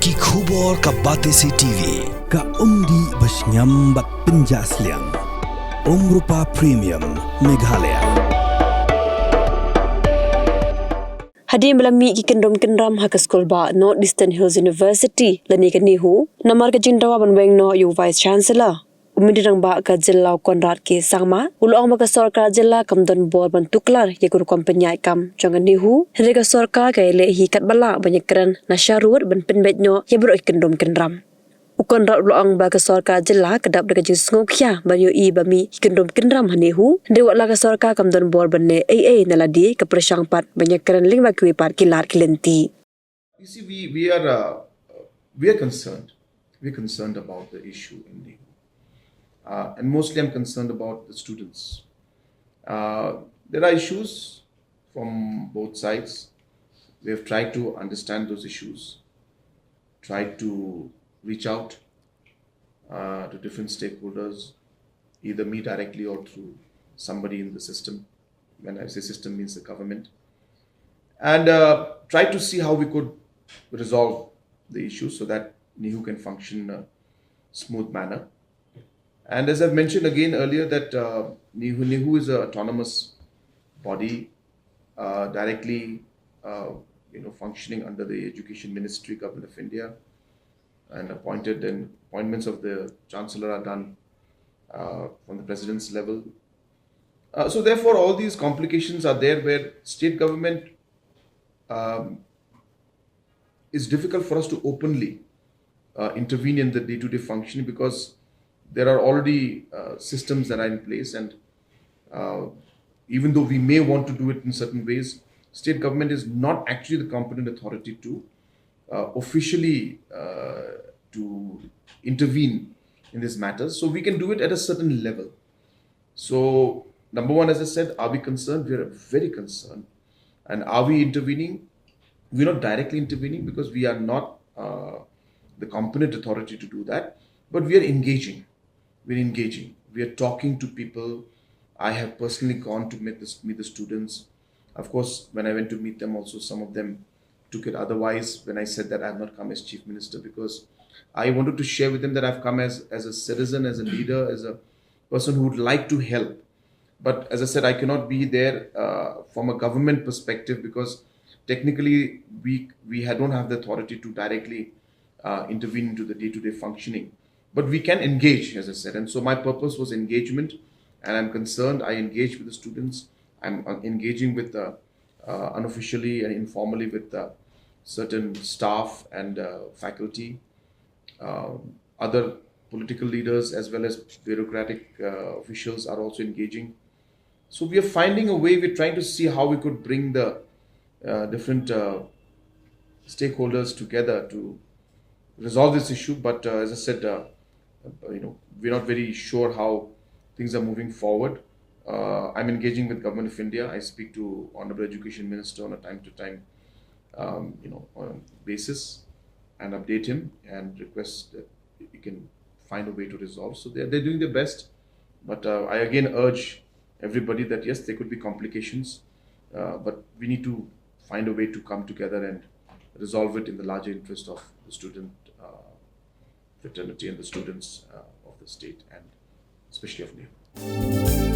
Ki khubor ka Batesi TV ka umdi basnyam bat penjaslian. Rupa Premium Meghalaya. Hadir melami ki kendom kendram hak skol ba North Eastern Hills University lani ke Nehu namar ke jindawa banweng no you vice chancellor umidirang ba ka Jylla konrat ke sangma ulong ba ka Sorkar Jylla kamdon bor ban Tuklar ye Rukom Pynïaid kam jangan Nehu hre ka Sorkar ka le hi kat bala banyak keren nasyarut ban Pynïaid no ye bro kendom kendram ukon rat ulong ba ka Sorkar Jylla kedap de ngokya ban yo I bami kendom kendram Nehu dewa la ka Sorkar kamdon bor ban ne AA naladi ke persangpat banyak keren ling ba kwi par kilar kilenti. You see, we are concerned. We're concerned about the issue in Nehu. And mostly I'm concerned about the students. There are issues from both sides. We have tried to understand those issues, tried to reach out to different stakeholders, either me directly or through somebody in the system. When I say system, means the government. And try to see how we could resolve the issue so that Nehu can function in a smooth manner. And as I've mentioned again earlier, that Nehu is an autonomous body directly functioning under the Education Ministry, Government of India, and appointments of the Chancellor are done from the President's level. So therefore, all these complications are there where state government it's difficult for us to openly intervene in the day-to-day functioning because there are already systems that are in place, and even though we may want to do it in certain ways, state government is not actually the competent authority to officially to intervene in these matters. So we can do it at a certain level. So number one, as I said, are we concerned? We are very concerned. And are we intervening? We're not directly intervening because we are not the competent authority to do that, but we are engaging. We're engaging. We are talking to people. I have personally gone to meet the students. Of course, when I went to meet them also, some of them took it otherwise when I said that I have not come as Chief Minister, because I wanted to share with them that I've come as a citizen, as a leader, as a person who would like to help. But as I said, I cannot be there from a government perspective because technically we don't have the authority to directly intervene into the day-to-day functioning. But we can engage, as I said. And so my purpose was engagement, and I'm concerned. I engage with the students. I'm engaging with unofficially and informally with certain staff and faculty, other political leaders as well as bureaucratic officials are also engaging. So we are finding a way. We're trying to see how we could bring the different stakeholders together to resolve this issue. But as I said, we're not very sure how things are moving forward. I'm engaging with Government of India. I speak to Honorable Education Minister on a time-to-time, basis, and update him and request that he can find a way to resolve. So they're doing their best. But I again urge everybody that yes, there could be complications, but we need to find a way to come together and resolve it in the larger interest of the student fraternity and the students of the state, and especially of Nehu.